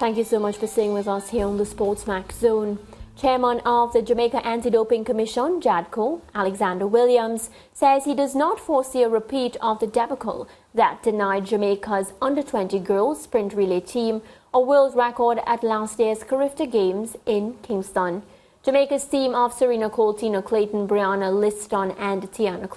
Thank you so much for staying with us here on the SportsMax Zone. Chairman of the Jamaica Anti-Doping Commission, JADCO, Alexander Williams, says he does not foresee a repeat of the debacle that denied Jamaica's under-20 girls sprint relay team a world record at last year's CARIFTA Games in Kingston. Jamaica's team of Serena Cole, Tina Clayton, Brianna Liston and Tia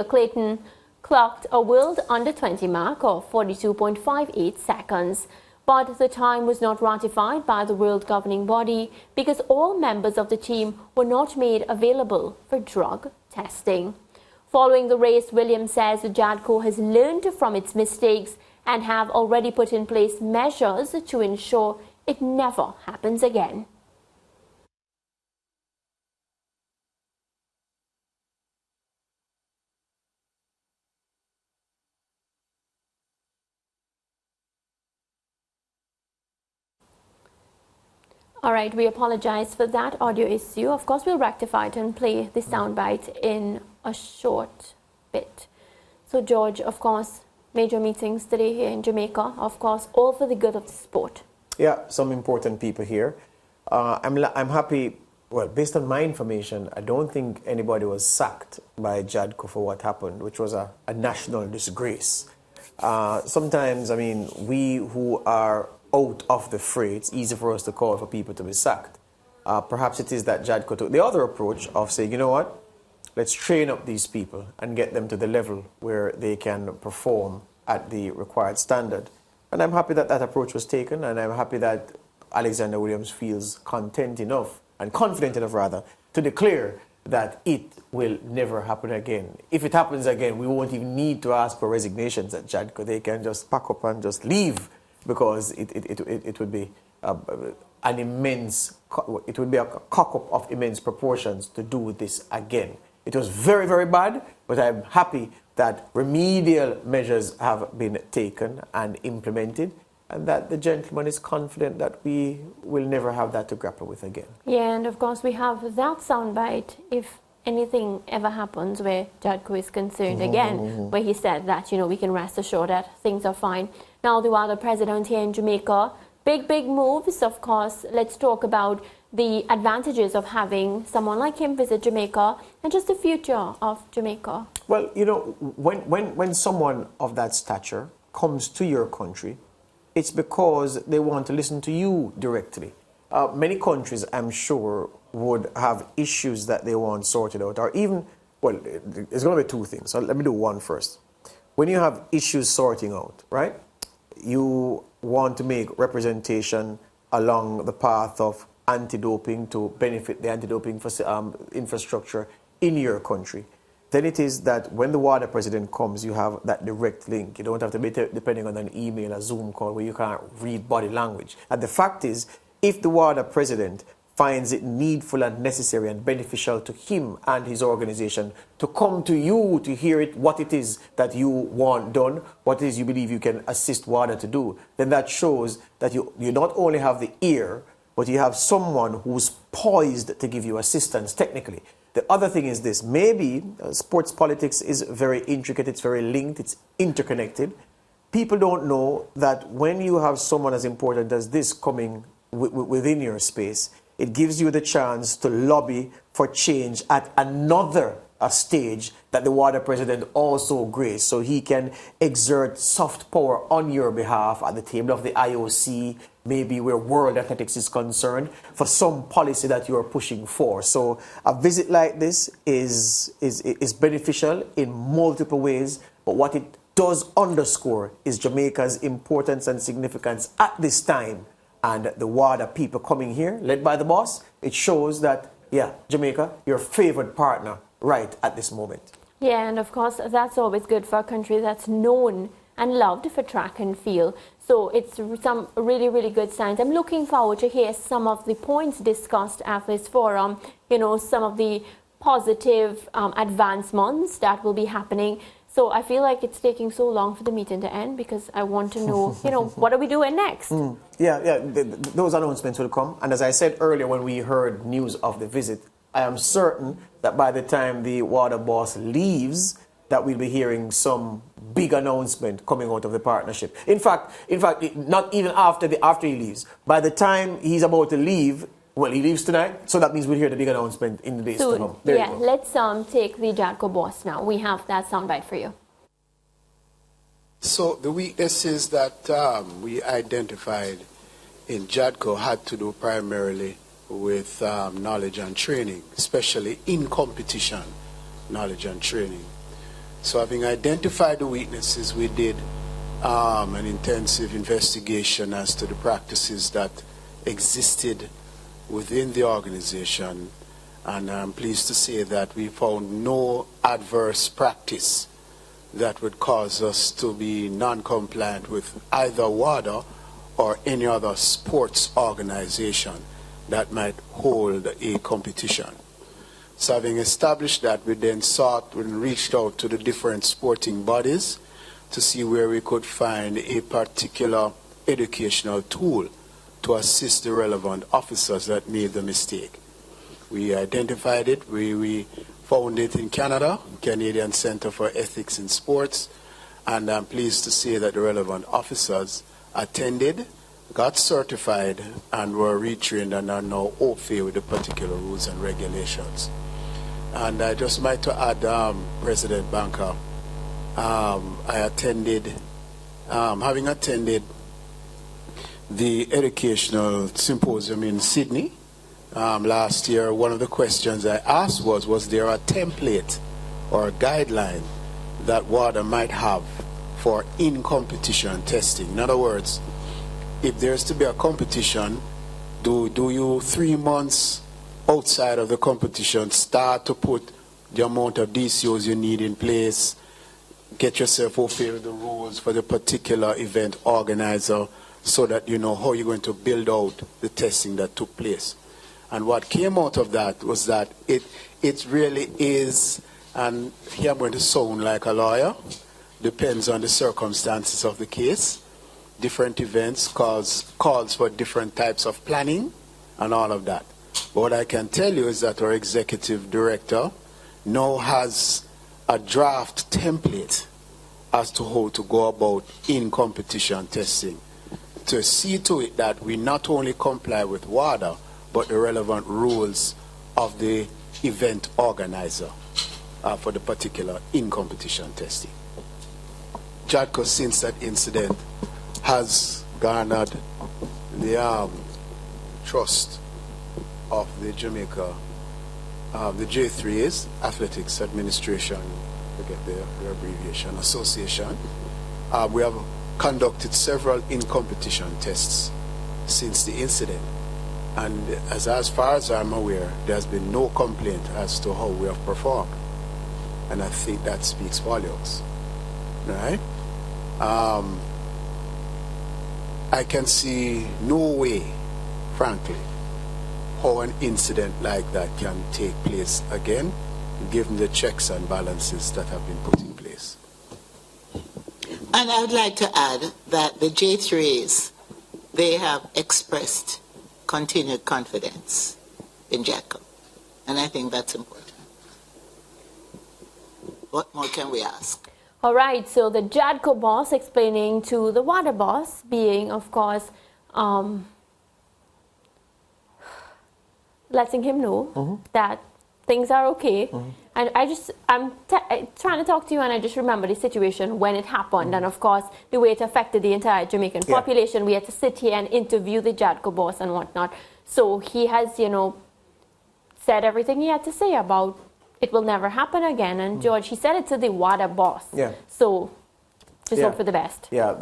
Clayton clocked a world under-20 mark of 42.58 seconds. But the time was not ratified by the world governing body because all members of the team were not made available for drug testing. Following the race, Williams says the JADCO has learned from its mistakes and have already put in place measures to ensure it never happens again. All right, we apologize for that audio issue. Of course, we'll rectify it and play the soundbite in a short bit. So, George, of course, major meetings today here in Jamaica, of course, all for the good of the sport. Yeah, some important people here. I'm happy, well, based on my information, I don't think anybody was sacked by JADCO for what happened, which was a national disgrace. Sometimes, I mean, we who are out of the fray, it's easy for us to call for people to be sacked. Perhaps it is that JADCO took the other approach of saying, you know what, let's train up these people and get them to the level where they can perform at the required standard. And I'm happy that that approach was taken, and I'm happy that Alexander Williams feels content enough, and confident enough rather, to declare that it will never happen again. If it happens again, we won't even need to ask for resignations at JADCO. They can just pack up and just leave, because it would be an immense, it would be a cock-up of immense proportions to do this again. It was very, very bad, but I'm happy that remedial measures have been taken and implemented, and that the gentleman is confident that we will never have that to grapple with again. Yeah, and of course we have that soundbite if anything ever happens where JADCO is concerned again, where he said that, you know, we can rest assured that things are fine. Now, the other president here in Jamaica, big moves, of course. Let's talk about the advantages of having someone like him visit Jamaica and just the future of Jamaica. Well, you know, when someone of that stature comes to your country, it's because they want to listen to you directly. Many countries, I'm sure, would have issues that they want sorted out, or even, well, it's going to be two things. So let me do one first. When you have issues sorting out, right, you want to make representation along the path of anti-doping to benefit the anti-doping infrastructure in your country. Then it is that when the WADA president comes, you have that direct link. You don't have to be depending on an email, a Zoom call where you can't read body language. And the fact is, if the WADA president finds it needful and necessary and beneficial to him and his organization to come to you to hear it, what it is that you want done, what it is you believe you can assist WADA to do, then that shows that you not only have the ear, but you have someone who's poised to give you assistance technically. The other thing is this, maybe sports politics is very intricate, it's very linked, it's interconnected. People don't know that when you have someone as important as this coming within your space, it gives you the chance to lobby for change at another stage that the WADA president also graced, so he can exert soft power on your behalf at the table of the IOC, maybe where world athletics is concerned, for some policy that you are pushing for. So a visit like this is beneficial in multiple ways, but what it does underscore is Jamaica's importance and significance at this time. And the WADA people coming here, led by the boss, it shows that, yeah, Jamaica, your favored partner right at this moment. Yeah, and of course, that's always good for a country that's known and loved for track and field. So it's some really, really good signs. I'm looking forward to hear some of the points discussed at this forum, you know, some of the positive advancements that will be happening. So I feel like it's taking so long for the meeting to end because I want to know, you know, what are we doing next? Yeah, those announcements will come. And as I said earlier when we heard news of the visit, I am certain that by the time the WADA boss leaves, that we'll be hearing some big big announcement coming out of the partnership. In fact, not even after he leaves. By the time he's about to leave, well, he leaves tonight, so that means we'll hear the big announcement in the days to come. There yeah, let's take the JADCO boss now. We have that soundbite for you. So the weaknesses that we identified in JADCO had to do primarily with knowledge and training, especially in competition knowledge and training. So having identified the weaknesses, we did an intensive investigation as to the practices that existed within the organization, and I'm pleased to say that we found no adverse practice that would cause us to be non-compliant with either WADA or any other sports organization that might hold a competition. So having established that, we then reached out to the different sporting bodies to see where we could find a particular educational tool to assist the relevant officers that made the mistake. We identified it, we found it in Canada, Canadian Center for Ethics in Sports, and I'm pleased to say that the relevant officers attended, got certified, and were retrained and are now au fait with the particular rules and regulations. And I just might to add, President Banker, having attended the educational symposium in Sydney last year, one of the questions I asked was there a template or a guideline that WADA might have for in-competition testing? In other words, if there's to be a competition, do you 3 months outside of the competition start to put the amount of DCOs you need in place, get yourself au fait with the rules for the particular event organizer so that you know how you're going to build out the testing that took place? And what came out of that was that it really is, and here I'm going to sound like a lawyer, depends on the circumstances of the case. Different events calls for different types of planning and all of that. But what I can tell you is that our executive director now has a draft template as to how to go about in-competition testing, to see to it that we not only comply with WADA, but the relevant rules of the event organizer for the particular in-competition testing. JADCO, since that incident, has garnered the trust of the Jamaica, the J3As, Athletics Administration, forget the abbreviation, Association. We have conducted several in-competition tests since the incident. And as far as I'm aware, there's been no complaint as to how we have performed. And I think that speaks volumes. Right? I can see no way, frankly, how an incident like that can take place again, given the checks and balances that have been put in place. And I would like to add that the J3s, they have expressed continued confidence in JADCO. And I think that's important. What more can we ask? All right, so the JADCO boss explaining to the WADA boss, being, of course, letting him know that things are okay. And I'm trying to talk to you, and I just remember the situation when it happened, and of course, the way it affected the entire Jamaican population. We had to sit here and interview the JADCO boss and whatnot. So he has, said everything he had to say about it will never happen again. And George, he said it to the WADA boss. Yeah. So just hope for the best. Yeah,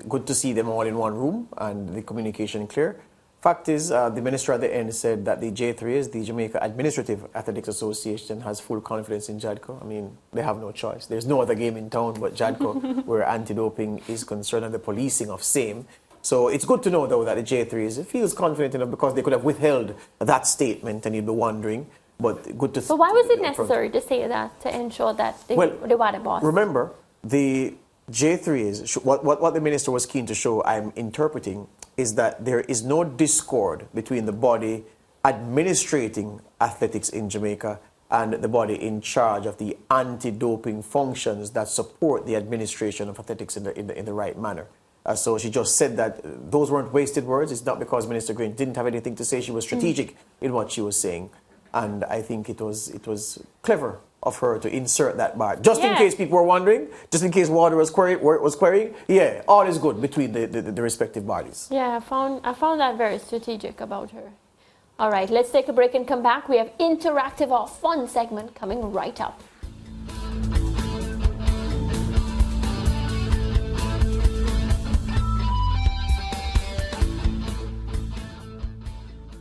good to see them all in one room and the communication clear. Fact is, the minister at the end said that the J3As, the Jamaica Administrative Athletics Association, has full confidence in JADCO. I mean, they have no choice. There's no other game in town but JADCO where anti-doping is concerned and the policing of same. So it's good to know, though, that the J3As feels confident enough, because they could have withheld that statement and you'd be wondering. But good to. But why was it necessary to say that, to ensure that the WADA boss? Remember, the J3As, what the minister was keen to show, I'm interpreting, is that there is no discord between the body administrating athletics in Jamaica and the body in charge of the anti-doping functions that support the administration of athletics in the right manner. So she just said that those weren't wasted words. It's not because Minister Green didn't have anything to say. She was strategic in what she was saying. And I think it was clever of her to insert that part. Just in case people were wondering, just in case water was querying, yeah, all is good between the respective bodies. Yeah, I found that very strategic about her. All right, let's take a break and come back. We have interactive or fun segment coming right up.